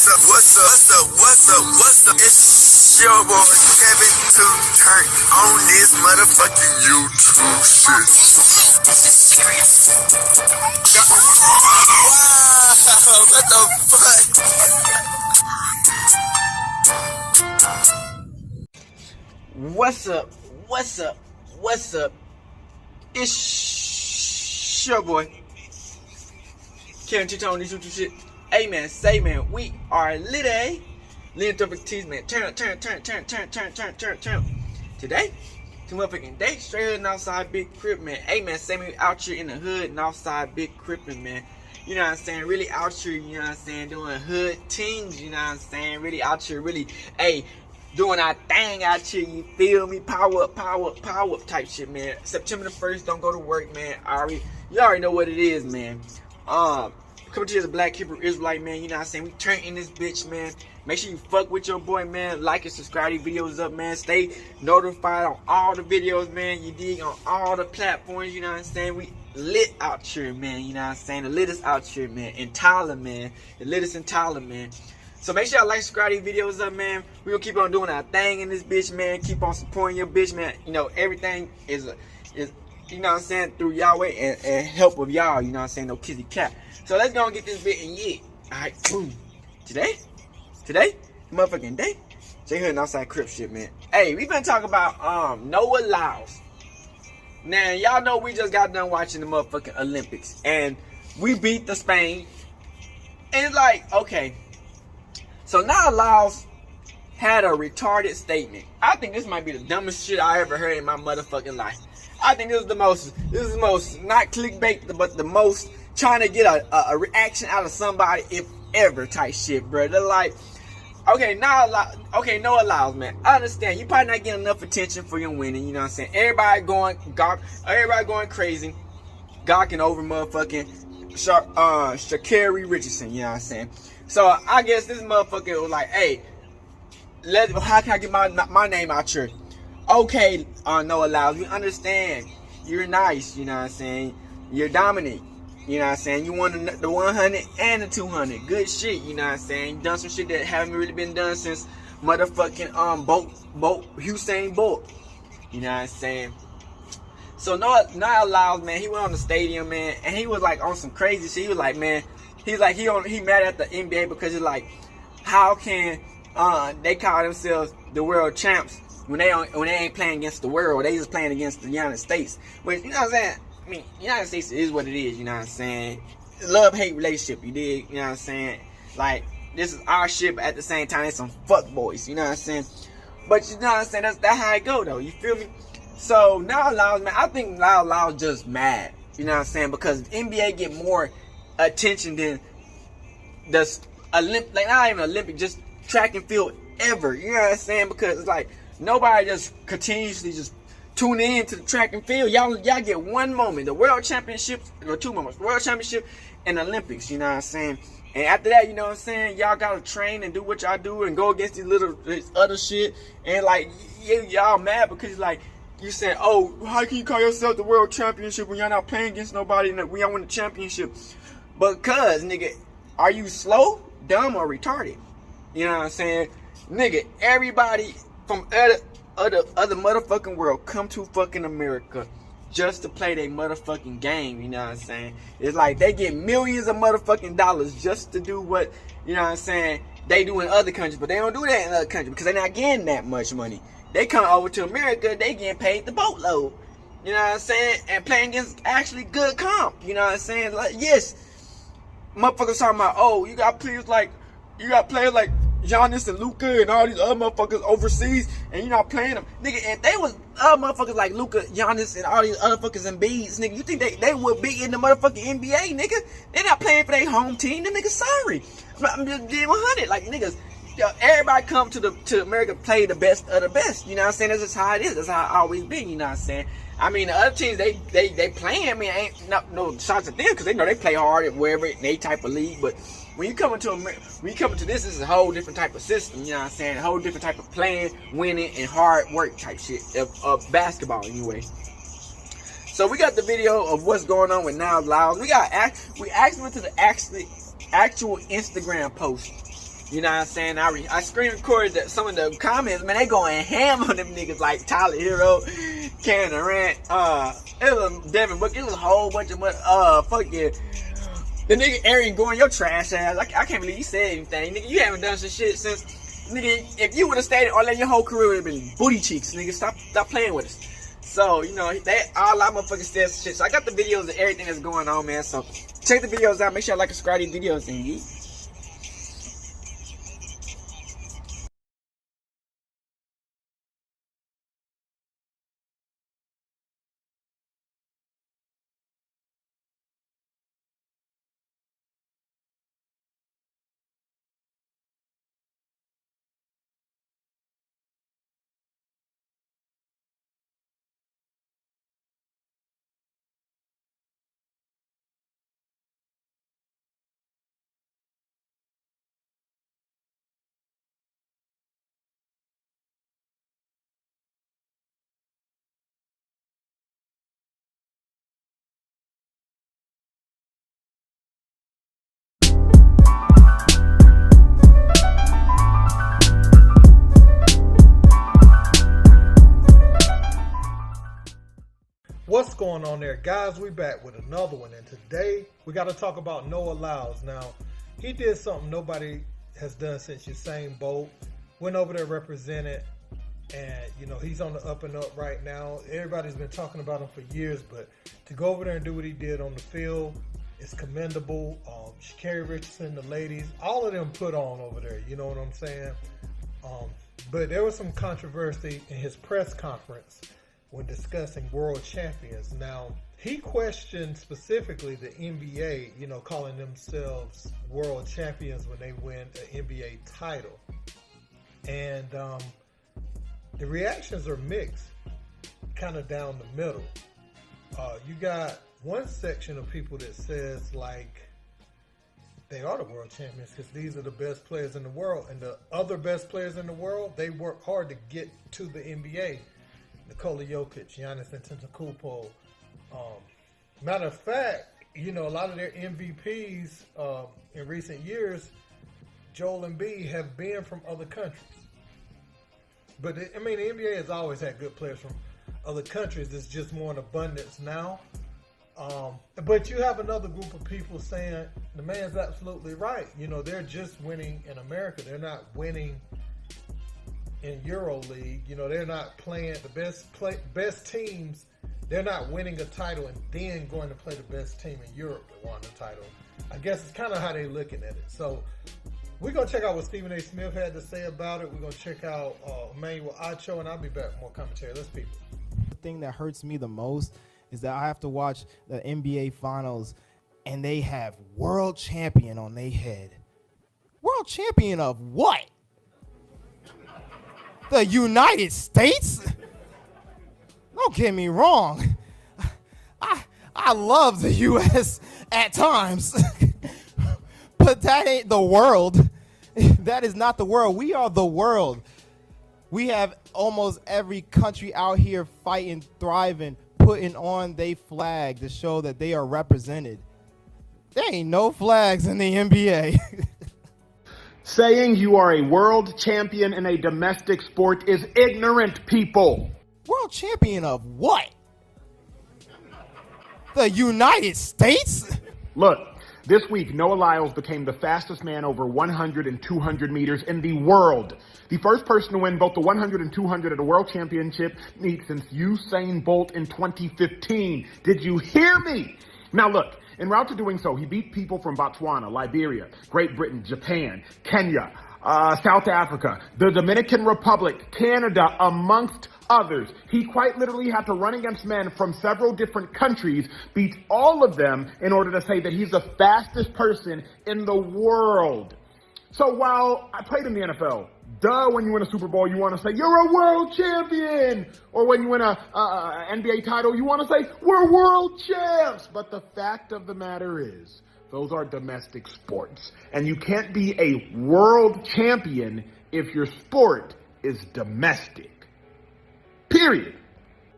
What's up? It's your boy Kevin to turn on this motherfucking YouTube shit. This is serious. Wow, what the fuck? What's up? It's your boy Kevin to turn on this YouTube shit. Hey man, say man, we are lit, eh? Lit up with teas, man. Turn. Today, two motherfucking day, straight hood and outside big crib, man. Hey man, say me out here in the hood and outside big crippin', man. You know what I'm saying? Really out here, you know what I'm saying? Doing hood things, you know what I'm saying? Really out here, really, hey, doing our thing out here, you feel me? Power up type shit, man. September the 1st, don't go to work, man. You already know what it is, man. Coming to you as a black Hebrew Israelite, man, you know what I'm saying? We turn in this bitch, man. Make sure you fuck with your boy, man. Like and subscribe these videos up, man. Stay notified on all the videos, man. You dig, on all the platforms, you know what I'm saying? We lit out here, man. You know what I'm saying? The lit is out here, man. In Tyler, man. The lit is in Tyler, man. So make sure y'all like, subscribe these videos up, man. We gonna keep on doing our thing in this bitch, man. Keep on supporting your bitch, man. You know, everything is you know what I'm saying, through Yahweh and help of y'all, you know what I'm saying? No kizzy cat. So let's go and get this bit in yet. Alright, boom. Today, motherfucking day. Jay Hood and outside crip shit, man. Hey, we been talking about Noah Lyes. Now, y'all know we just got done watching the motherfucking Olympics. And we beat the Spain. And it's like, okay. So now Lyes had a retarded statement. I think this might be the dumbest shit I ever heard in my motherfucking life. I think this is the most, not clickbait, but the most trying to get a reaction out of somebody, if ever, type shit, bro. They're like, okay, Noah Lyes, man. I understand you probably not getting enough attention for your winning. You know what I'm saying? Everybody going crazy, gawking over motherfucking Sha'Carri Richardson. You know what I'm saying? So I guess this motherfucker was like, hey, how can I get my name out here? Okay, Noah Lyes, we understand. You're nice. You know what I'm saying? You're dominant. You know what I'm saying? You won the 100 and the 200. Good shit, you know what I'm saying? You done some shit that haven't really been done since motherfucking Usain Bolt. You know what I'm saying? So Noah Lyes, man, he went on the stadium, man, and he was like on some crazy shit. He was like, man, he mad at the NBA because he's like, how can they call themselves the world champs when they ain't playing against the world? They just playing against the United States. Which, you know what I'm saying? I mean, United States is what it is, you know what I'm saying? Love-hate relationship, you dig? You know what I'm saying? Like, this is our shit, but at the same time, it's some fuck boys, you know what I'm saying? But you know what I'm saying? That's how it go, though, you feel me? So, now Lyes, man, I think Lyes just mad, you know what I'm saying? Because NBA get more attention than the Olympic, like, not even Olympic, just track and field ever, you know what I'm saying? Because it's like, nobody just continuously just tune in to the track and field. Y'all get one moment, the world championship, or two moments, world championship and Olympics, you know what I'm saying? And after that, you know what I'm saying, y'all gotta train and do what y'all do and go against this other shit. And like, y'all mad because like, you saying, oh, how can you call yourself the world championship when y'all not playing against nobody and we all win the championship? Because, nigga, are you slow, dumb, or retarded? You know what I'm saying? Nigga, everybody from other motherfucking world come to fucking America just to play their motherfucking game, you know what I'm saying? It's like they get millions of motherfucking dollars just to do what, you know what I'm saying, they do in other countries, but they don't do that in other countries because they're not getting that much money. They come over to America, they getting paid the boatload, you know what I'm saying, and playing against actually good comp, you know what I'm saying? Like, yes, motherfuckers talking about, oh, you got players like Giannis and Luka and all these other motherfuckers overseas, and you're not playing them, nigga. If they was other motherfuckers like Luka, Giannis, and all these other fuckers and bees, nigga, you think they would be in the motherfucking NBA, nigga? They not playing for their home team, them niggas sorry. I'm just being 100, like niggas. Everybody come to America play the best of the best. You know what I'm saying? That's just how it is. That's how it always been. You know what I'm saying? I mean, the other teams they playing. I mean, ain't no shots at them because they know they play hard at wherever they type of league, but. When you come into this is a whole different type of system, you know what I'm saying? A whole different type of playing, winning, and hard work type shit of basketball anyway. So we got the video of what's going on with Noah Lyes. We actually went to the actual Instagram post You know what I'm saying? I screen recorded some of the comments, man. They going ham on them niggas like Tyler Hero, Karen Durant, it was Devin Booker, it was a whole bunch of fuck yeah. The nigga Aaron Gordon, your trash ass. I can't believe you said anything, nigga. You haven't done some shit since, nigga. If you would have stayed in Orlando, your whole career would have been booty cheeks, nigga. Stop playing with us. So, you know, they all our motherfuckers said some shit. So I got the videos of everything that's going on, man. So check the videos out. Make sure you like and subscribe to these videos and you. What's going on there, guys? We back with another one, and today we got to talk about Noah Lyles. Now, he did something nobody has done since Usain Bolt. Went over there, represented, and you know he's on the up and up right now. Everybody's been talking about him for years, but to go over there and do what he did on the field is commendable. Sha'Carri Richardson, the ladies, all of them put on over there. You know what I'm saying? But there was some controversy in his press conference when discussing world champions. Now, he questioned specifically the NBA, you know, calling themselves world champions when they win an NBA title. And the reactions are mixed, kind of down the middle. You got one section of people that says, like, they are the world champions because these are the best players in the world. And the other best players in the world, they work hard to get to the NBA. Nikola Jokic, Giannis Antetokounmpo. Matter of fact, you know, a lot of their MVPs in recent years, Joel Embiid, have been from other countries. But, the NBA has always had good players from other countries. It's just more in abundance now. But you have another group of people saying the man's absolutely right. You know, they're just winning in America. They're not winning in EuroLeague. You know, they're not playing the best teams. They're not winning a title and then going to play the best team in Europe that won the title. I guess it's kind of how they're looking at it. So we're going to check out what Stephen A. Smith had to say about it. We're going to check out Emmanuel Acho, and I'll be back with more commentary. Let's people. The thing that hurts me the most is that I have to watch the NBA Finals, and they have world champion on their head. World champion of what? The United States? Don't get me wrong. I love the U.S. at times, but that ain't the world. That is not the world. We are the world. We have almost every country out here fighting, thriving, putting on their flag to show that they are represented. There ain't no flags in the NBA. Saying you are a world champion in a domestic sport is ignorant, people. World champion of what? The United States? Look, this week, Noah Lyles became the fastest man over 100 and 200 meters in the world. The first person to win both the 100 and 200 at a world championship meet since Usain Bolt in 2015. Did you hear me? Now look, en route to doing so, he beat people from Botswana, Liberia, Great Britain, Japan, Kenya, South Africa, the Dominican Republic, Canada, amongst others. He quite literally had to run against men from several different countries, beat all of them in order to say that he's the fastest person in the world. So while I played in the NFL, when you win a Super Bowl, you want to say, you're a world champion. Or when you win a NBA title, you want to say, we're world champs. But the fact of the matter is, those are domestic sports. And you can't be a world champion if your sport is domestic. Period.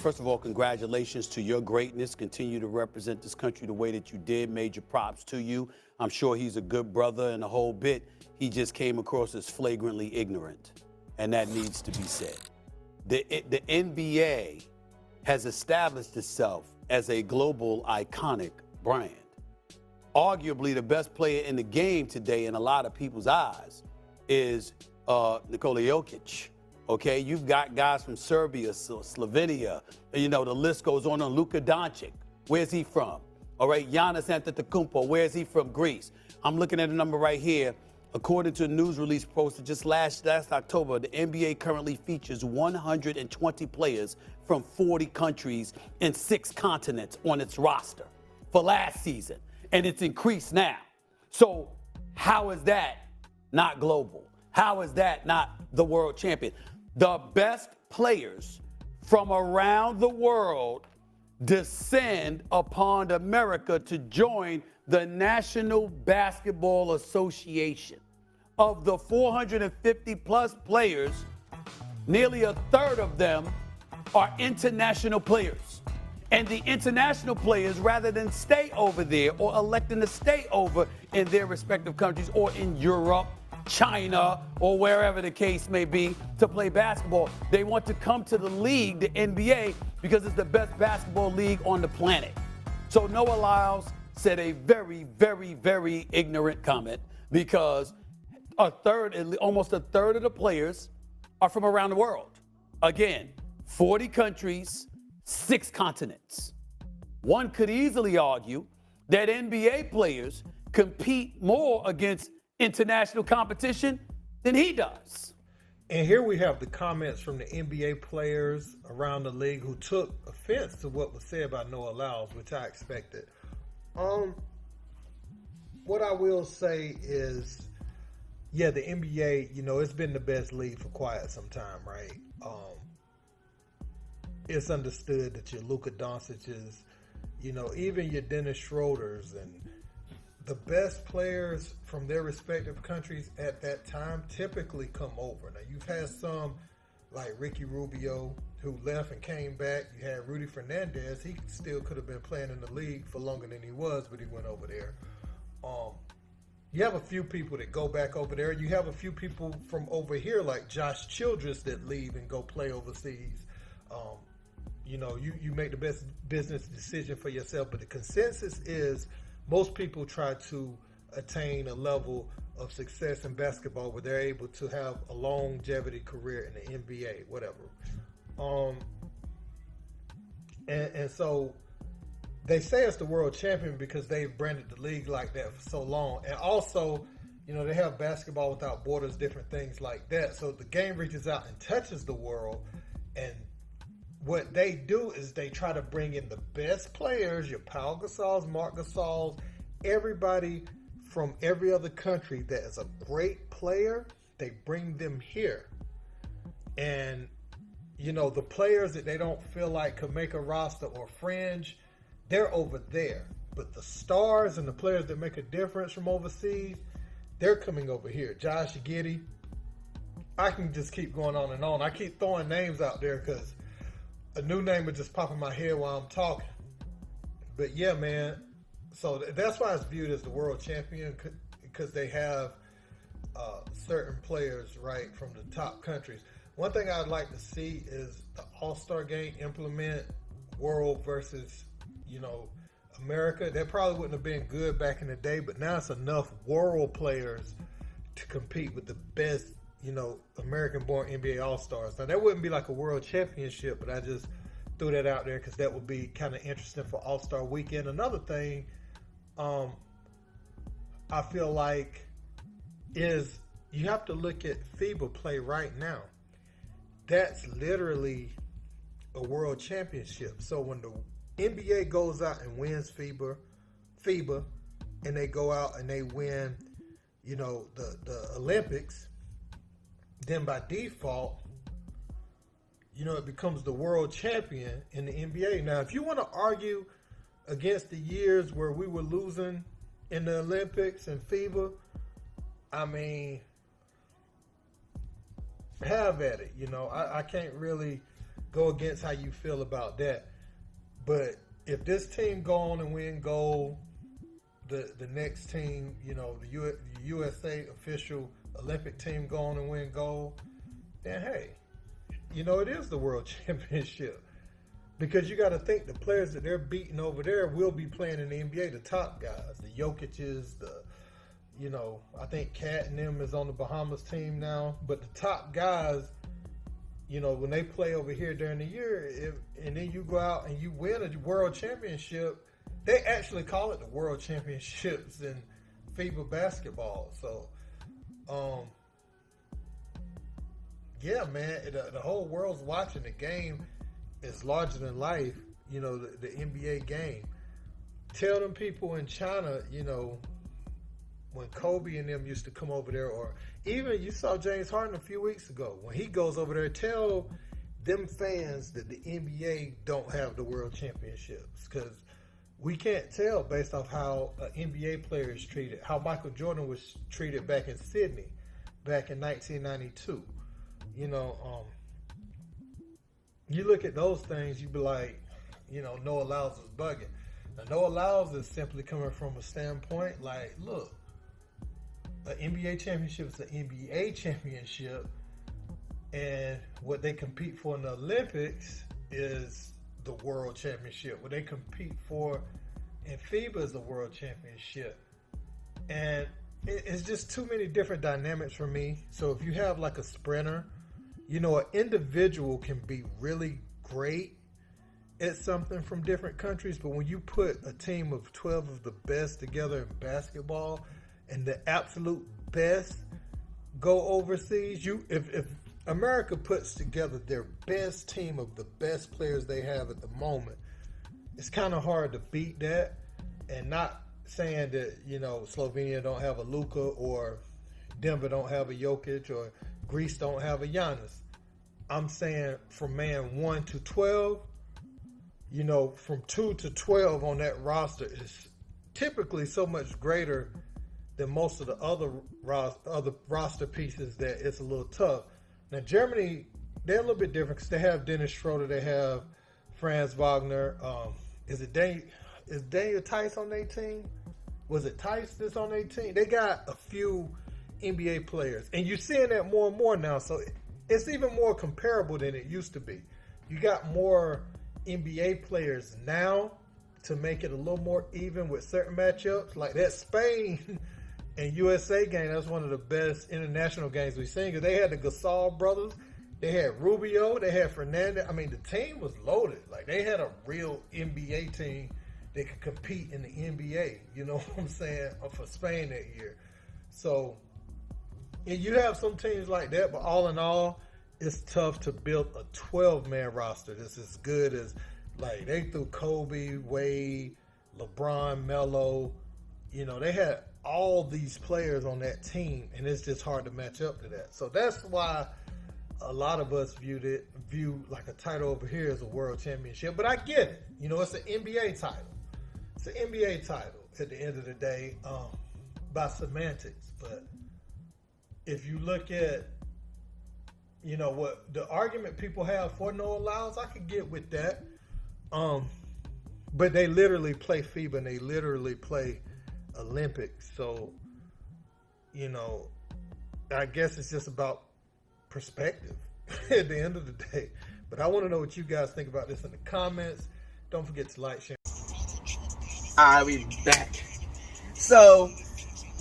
First of all, congratulations to your greatness. Continue to represent this country the way that you did. Major props to you. I'm sure he's a good brother and the whole bit. he just came across as flagrantly ignorant, and that needs to be said. The NBA has established itself as a global iconic brand. Arguably the best player in the game today in a lot of people's eyes is Nikola Jokic. Okay, you've got guys from Serbia, Slovenia, the list goes on. Luka Doncic, where's he from? All right, Giannis Antetokounmpo, where's he from? Greece. I'm looking at a number right here. According to a news release posted just last October, the NBA currently features 120 players from 40 countries and 6 continents on its roster for last season, and it's increased now. So how is that not global? How is that not the world champion? The best players from around the world descend upon America to join the National Basketball Association. Of the 450 plus players, nearly a third of them are international players. And the international players, rather than stay over there or electing to stay over in their respective countries or in Europe, China, or wherever the case may be to play basketball, they want to come to the league, the NBA, because it's the best basketball league on the planet. So Noah Lyles said a very, very, very ignorant comment, because almost a third of the players are from around the world. Again, 40 countries, 6 continents. One could easily argue that NBA players compete more against international competition than he does. And here we have the comments from the NBA players around the league who took offense to what was said by Noah Lyles, which I expected. What I will say is, yeah, the NBA, it's been the best league for quite some time, right? It's understood that your Luka Doncic's, even your Dennis Schroeder's, and the best players from their respective countries at that time typically come over. Now, you've had some like Ricky Rubio who left and came back. You had Rudy Fernandez. He still could have been playing in the league for longer than he was, but he went over there. You have a few people that go back over there. You have a few people from over here like Josh Childress that leave and go play overseas. You make the best business decision for yourself, but the consensus is most people try to attain a level of success in basketball where they're able to have a longevity career in the NBA, whatever. And so they say it's the world champion because they've branded the league like that for so long. And also, they have basketball without borders, different things like that. So the game reaches out and touches the world. And what they do is they try to bring in the best players, your Pau Gasols, Marc Gasols, everybody from every other country that is a great player, they bring them here. And, the players that they don't feel like could make a roster or fringe, they're over there. But the stars and the players that make a difference from overseas, they're coming over here. Josh Giddey. I can just keep going on and on. I keep throwing names out there because a new name would just pop in my head while I'm talking. But yeah, man. So that's why it's viewed as the world champion, because they have certain players, right, from the top countries. One thing I'd like to see is the All-Star game implement world versus, America. That probably wouldn't have been good back in the day, but now it's enough world players to compete with the best, American-born NBA All-Stars. Now, that wouldn't be like a world championship, but I just threw that out there because that would be kind of interesting for All-Star Weekend. Another thing I feel like is you have to look at FIBA play right now. That's literally a world championship. So when the NBA goes out and wins FIBA, and they go out and they win, the Olympics, then by default, it becomes the world champion in the NBA. Now, if you want to argue against the years where we were losing in the Olympics and FIBA, I mean, have at it. I can't really go against how you feel about that. But if this team go on and win gold, the next team, you know, the USA official Olympic team go on and win gold, then hey, you know, it is the world championship. Because you got to think the players that they're beating over there will be playing in the NBA, the top guys, the Jokic's, you know, I think Kat and them is on the Bahamas team now. But the top guys, you know, when they play over here during the year, and then you go out and you win a world championship, they actually call it the World Championships in FIBA basketball. So, yeah, man, the whole world's watching the game. It's larger than life, you know, the NBA game. Tell them people in China, you know, when Kobe and them used to come over there, or even you saw James Harden a few weeks ago, when he goes over there, tell them fans that the NBA don't have the world championships, because we can't tell based off how an NBA player is treated, how Michael Jordan was treated back in Sydney, back in 1992. You know, you look at those things, you be like, you know, Noah Lyles is bugging. Now, Noah Lyles is simply coming from a standpoint like, look, an NBA championship is an NBA championship, and what they compete for in the Olympics is the world championship. What they compete for in FIBA is the world championship. And it's just too many different dynamics for me. So if you have like a sprinter, you know, an individual can be really great at something from different countries, but when you put a team of 12 of the best together in basketball, and the absolute best go overseas, if America puts together their best team of the best players they have at the moment, it's kind of hard to beat that. And not saying that, you know, Slovenia don't have a Luka, or Denver don't have a Jokic, or Greece don't have a Giannis. I'm saying from man 1 to 12, you know, from 2 to 12 on that roster is typically so much greater than most of the other roster pieces that it's a little tough. Now, Germany, they're a little bit different because they have Dennis Schroeder, they have Franz Wagner. Is Daniel Tice on their team? Was it Tice that's on their team? They got a few NBA players, and you're seeing that more and more now. So it's even more comparable than it used to be. You got more NBA players now to make it a little more even with certain matchups. Like that Spain and USA game, that's one of the best international games we've seen, because they had the Gasol brothers, they had Rubio, they had Fernandez. I mean, the team was loaded. Like, they had a real NBA team that could compete in the NBA, you know what I'm saying, for Spain that year. So, and you have some teams like that, but all in all, it's tough to build a 12-man roster that's as good as, like, they threw Kobe, Wade, LeBron, Melo. You know, they had all these players on that team, and it's just hard to match up to that. So that's why a lot of us view like a title over here as a world championship. But I get it. You know, it's an NBA title. It's an NBA title at the end of the day, by semantics. But if you look at, you know, what the argument people have for Noah Lyles, I could get with that. But they literally play FIBA and they literally play Olympics. So, you know, I guess it's just about perspective at the end of the day. But I want to know what you guys think about this in the comments. Don't forget to like, share. Alright, we back. So,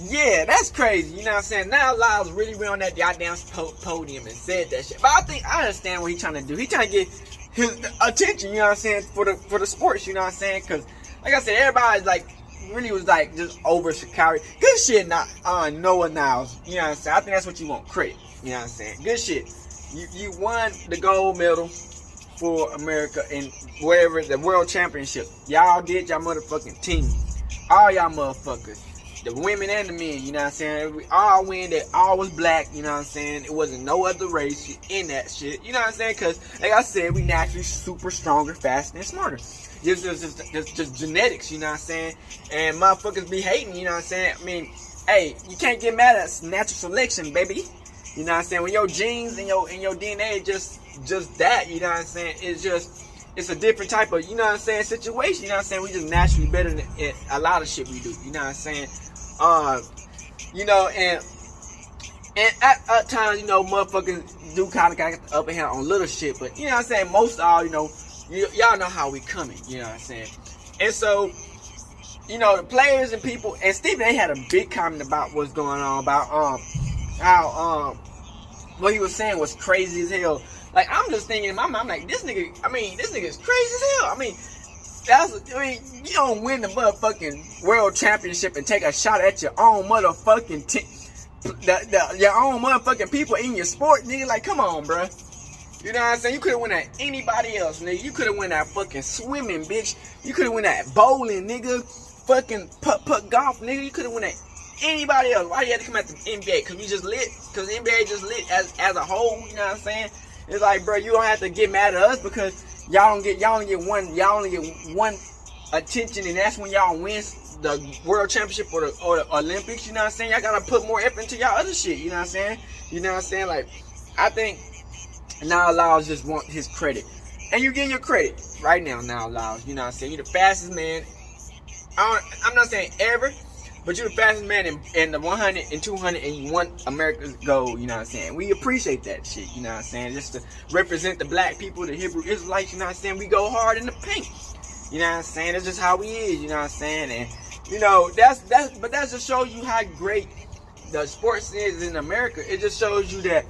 yeah, that's crazy. You know what I'm saying? Now Lyles really went on that goddamn podium and said that shit. But I understand what he's trying to do. He's trying to get his attention, you know what I'm saying, for the sports, you know what I'm saying? Because, like I said, everybody's like, really was like just over Sha'Carri. Good shit, not Noah Lyles. You know what I'm saying? I think that's what you want credit. You know what I'm saying? Good shit. You won the gold medal for America in wherever the world championship. Y'all did y'all motherfucking team. All y'all motherfuckers. The women and the men, you know what I'm saying? We all win, that all was black, you know what I'm saying? It wasn't no other race in that shit, you know what I'm saying? Because, like I said, we naturally super stronger, faster, and smarter. Just genetics, you know what I'm saying? And motherfuckers be hating, you know what I'm saying? I mean, hey, you can't get mad at natural selection, baby. You know what I'm saying? When your genes and your DNA just that, you know what I'm saying? It's it's a different type of, you know what I'm saying, situation. You know what I'm saying? We just naturally better than a lot of shit we do. You know what I'm saying? You know, and at times, you know, motherfuckers do kind of got the upper hand on little shit. But, you know what I'm saying? Most of all, you know, y'all know how we coming. You know what I'm saying? And so, you know, the players and people, and Stephen A had a big comment about what's going on, about how what he was saying was crazy as hell. Like, I'm just thinking in my mind, I'm like, this nigga is crazy as hell. You don't win the motherfucking world championship and take a shot at your own motherfucking team, your own motherfucking people in your sport, nigga. Like, come on, bruh. You know what I'm saying? You could have won at anybody else, nigga. You could have won at fucking swimming, bitch. You could have won at bowling, nigga. Fucking putt golf, nigga. You could have won at anybody else. Why you had to come at the NBA? Cause we just lit. Cause the NBA just lit as a whole. You know what I'm saying? It's like, bro, you don't have to get mad at us because y'all only get one attention, and that's when y'all win the world championship or the Olympics. You know what I'm saying? Y'all gotta put more effort into y'all other shit. You know what I'm saying? You know what I'm saying? Like, I think Now Lyes just want his credit, and you getting your credit right now. Now Lyes, you know what I'm saying? You're the fastest man. I'm not saying ever, but you're the fastest man in the 100 and 200, and you won America's gold. You know what I'm saying? We appreciate that shit. You know what I'm saying? Just to represent the black people, the Hebrew Israelites. You know what I'm saying? We go hard in the paint. You know what I'm saying? That's just how we is. You know what I'm saying? And you know but that just shows you how great the sports is in America. It just shows you that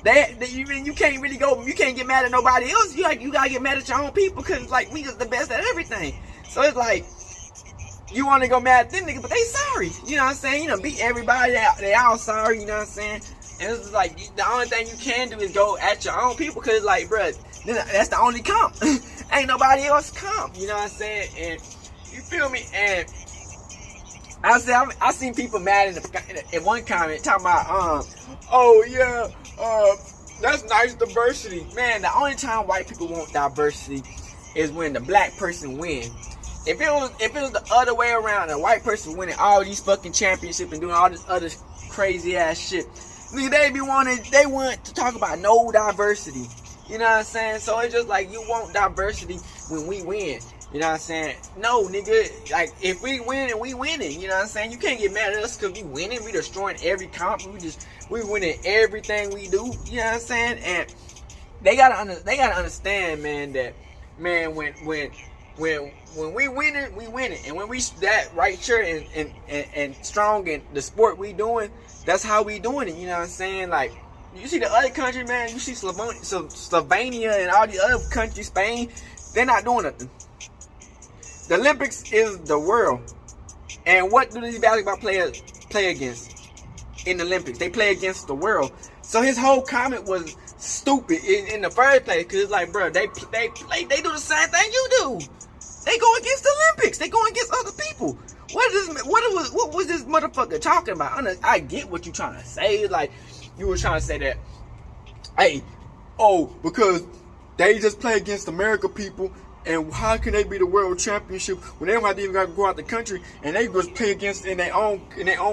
you can't really you can't get mad at nobody else. You gotta get mad at your own people because like we just the best at everything. So it's like, you want to go mad at them niggas, but they sorry. You know what I'm saying? You know, beat everybody. They all sorry. You know what I'm saying? And it's like, the only thing you can do is go at your own people because, like, bruh, that's the only comp. Ain't nobody else comp. You know what I'm saying? And you feel me? And I seen people mad in one comment talking about, oh yeah, that's nice diversity. Man, the only time white people want diversity is when the black person wins. If it was the other way around, a white person winning all these fucking championships and doing all this other crazy ass shit, nigga, they want to talk about no diversity. You know what I'm saying? So it's just like, you want diversity when we win. You know what I'm saying? No, nigga, like, if we win and we winning, you know what I'm saying? You can't get mad at us because we winning. We destroying every comp. We winning everything we do. You know what I'm saying? And they gotta understand, man, that, man, when we win it, we win it. And when we that right here and strong in the sport we doing, that's how we doing it. You know what I'm saying? Like, you see the other country, man, you see Slovenia and all the other countries, Spain, they're not doing nothing. The Olympics is the world. And what do these basketball players play against in the Olympics? They play against the world. So his whole comment was stupid in the first place, because it's like, bro, they do the same thing you do. They go against the Olympics. They go against other people. What was this motherfucker talking about? I get what you trying to say. Like, you were trying to say that, hey, because they just play against America people, and how can they be the world championship when they don't have to even go out the country, and they just play against in their own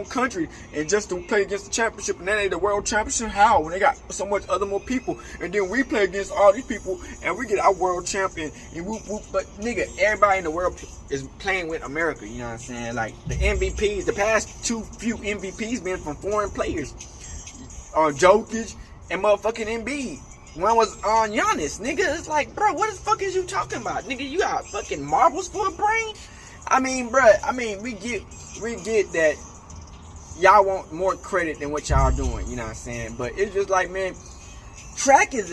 country, and just to play against the championship, and then they the world championship? How, when they got so much other more people, and then we play against all these people and we get our world champion and whoop whoop? But nigga, everybody in the world is playing with America. You know what I'm saying? Like, the MVPs, the past few MVPs been from foreign players, Jokic and motherfucking Embiid. One was on Giannis, nigga. It's like, bro, what the fuck is you talking about, nigga? You got fucking marbles for a brain? I mean, bro. We get that y'all want more credit than what y'all doing. You know what I'm saying? But it's just like, man, track is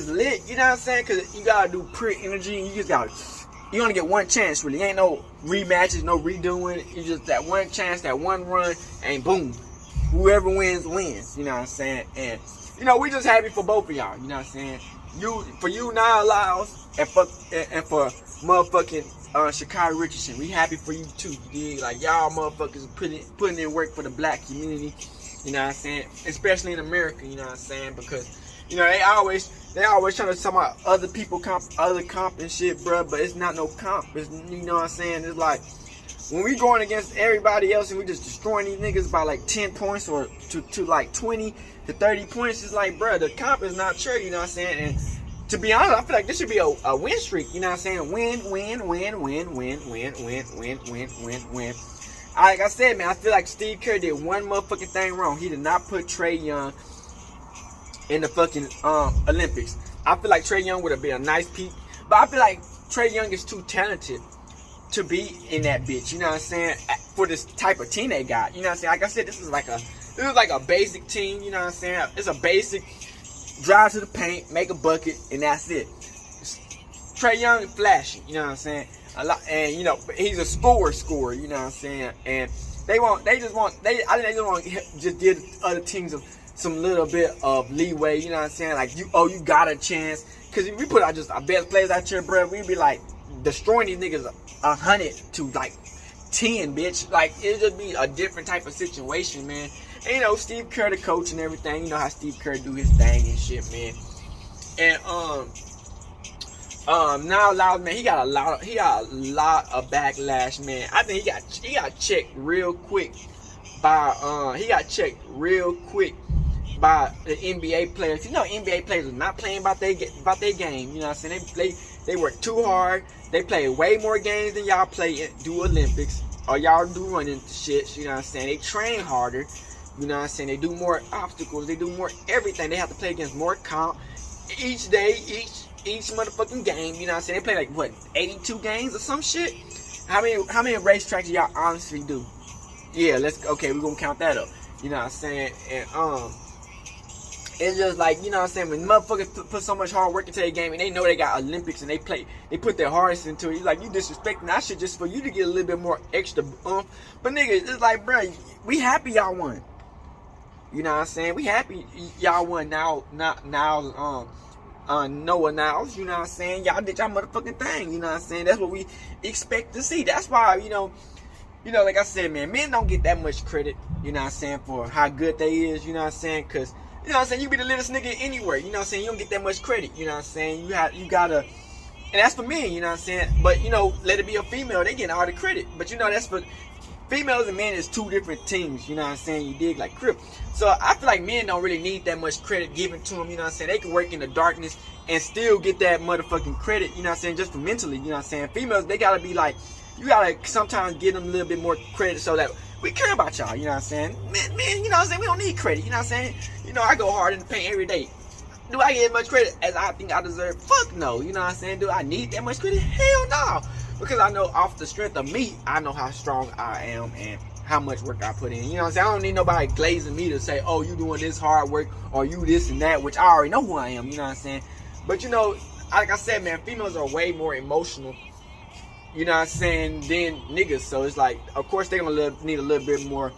lit. You know what I'm saying? Because you gotta do pure energy, and you only get one chance, really. Ain't no rematches, no redoing. You just that one chance, that one run, and boom, whoever wins. You know what I'm saying? And you know, we just happy for both of y'all. You know what I'm saying? For you now, Lyles, and for motherfucking Sha'Carri Richardson. We happy for you too. You dig? Like, y'all motherfuckers putting in work for the black community. You know what I'm saying? Especially in America. You know what I'm saying? Because, you know, they always trying to talk about other people other comp and shit, bro. But it's not no comp. It's, you know what I'm saying? It's like, when we going against everybody else and we just destroying these niggas by like 10 points or to like 20 to 30 points, it's like, bro, the comp is not sure, you know what I'm saying? And to be honest, I feel like this should be a win streak. You know what I'm saying? Win, win, win, win, win, win, win, win, win, win, win. Like I said, man, I feel like Steve Kerr did one motherfucking thing wrong. He did not put Trae Young in the fucking Olympics. I feel like Trae Young would have been a nice peak, but I feel like Trae Young is too talented to be in that bitch. You know what I'm saying? For this type of team they got. You know what I'm saying? Like I said, this is like a basic team. You know what I'm saying? It's a basic drive to the paint, make a bucket, and that's it. Trae Young is flashy. You know what I'm saying? A lot, and you know he's a scorer. You know what I'm saying? And I think they just want to just give other teams some little bit of leeway. You know what I'm saying? Like you got a chance. Cause if we put our best players out here, bro, we'd be like destroying these niggas 100 to like 10, bitch. Like it'd just be a different type of situation, man. And you know Steve Kerr, the coach and everything. You know how Steve Kerr do his thing and shit, man. And now Lyles, man, he got a lot of backlash, man. I think he got checked real quick by the NBA players. You know NBA players are not playing about their game. You know what I'm saying? They work too hard. They play way more games than y'all do Olympics or y'all do running shit. You know what I'm saying? They train harder. You know what I'm saying? They do more obstacles. They do more everything. They have to play against more comp each day, each motherfucking game. You know what I'm saying? They play like what 82 games or some shit. How many racetracks do y'all honestly do? Yeah, we're gonna count that up. You know what I'm saying? And it's just like, you know what I'm saying, when motherfuckers put so much hard work into their game and they know they got Olympics and they put their hardest into it. You're like, you disrespecting that shit just for you to get a little bit more extra But nigga, it's like, bro, we happy y'all won. You know what I'm saying? We happy y'all won now, Noah Lyles, you know what I'm saying? Y'all did y'all motherfucking thing, you know what I'm saying? That's what we expect to see. That's why, you know, like I said, man, men don't get that much credit, you know what I'm saying, for how good they is, you know what I'm saying? Cause, you know what I'm saying, you be the littlest nigga anywhere, you know what I'm saying? You don't get that much credit, you know what I'm saying? You gotta, and that's for men, you know what I'm saying? But, you know, let it be a female, they getting all the credit. But, you know, that's for females and men is two different teams, you know what I'm saying? You dig, like Crip. So I feel like men don't really need that much credit given to them, you know what I'm saying? They can work in the darkness and still get that motherfucking credit, you know what I'm saying? Just for mentally, you know what I'm saying? Females, they gotta be like, you gotta sometimes give them a little bit more credit so that we care about y'all, you know what I'm saying? Man, you know what I'm saying? We don't need credit, you know what I'm saying? You know, I go hard in the paint every day. Do I get as much credit as I think I deserve? Fuck no, you know what I'm saying? Do I need that much credit? Hell no. Because I know off the strength of me, I know how strong I am and how much work I put in. You know what I'm saying? I don't need nobody glazing me to say, oh, you doing this hard work or you this and that, which I already know who I am, you know what I'm saying? But you know, like I said, man, females are way more emotional, you know what I'm saying, than niggas. So it's like, of course, they're going to need a little bit more,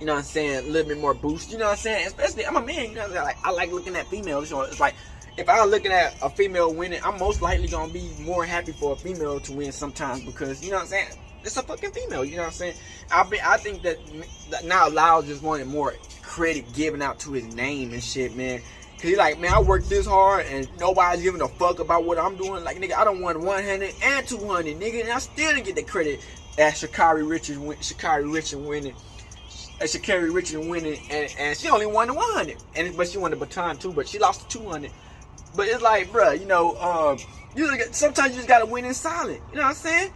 you know what I'm saying, a little bit more boost, you know what I'm saying? Especially, I'm a man, you know what I'm saying? Like, I like looking at females. So it's like, if I'm looking at a female winning, I'm most likely going to be more happy for a female to win sometimes because, you know what I'm saying, it's a fucking female, you know what I'm saying? I think that now Lyles just wanted more credit given out to his name and shit, man. Cause he's like, man, I worked this hard and nobody's giving a fuck about what I'm doing. Like, nigga, I done won 100 and 200, nigga, and I still didn't get the credit that Sha'Carri Richards winning, and she only won the 100, but she won the baton too, but she lost the 200. But it's like, bruh, you know, sometimes you just gotta win in silent. You know what I'm saying?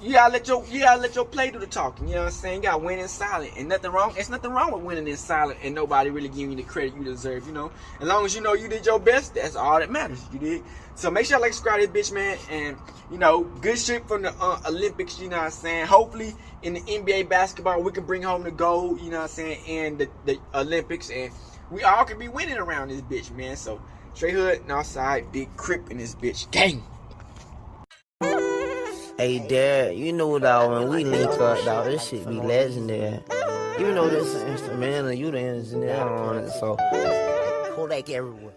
You gotta let your play do the talking. You know what I'm saying? You gotta win in silent, and nothing wrong. It's nothing wrong with winning in silent, and nobody really giving you the credit you deserve. You know, as long as you know you did your best, that's all that matters. You did. So make sure you like subscribe to this bitch, man, and you know, good shit from the Olympics. You know what I'm saying? Hopefully, in the NBA basketball, we can bring home the gold. You know what I'm saying? And the Olympics, and we all can be winning around this bitch, man. So. Straight hood, Northside, big Crip in this bitch. Gang! Hey, Dad, you know, dog, when we link up, dog, this shit be legendary. Even though this is instrumental, you the engineer on it, so Kodak everywhere.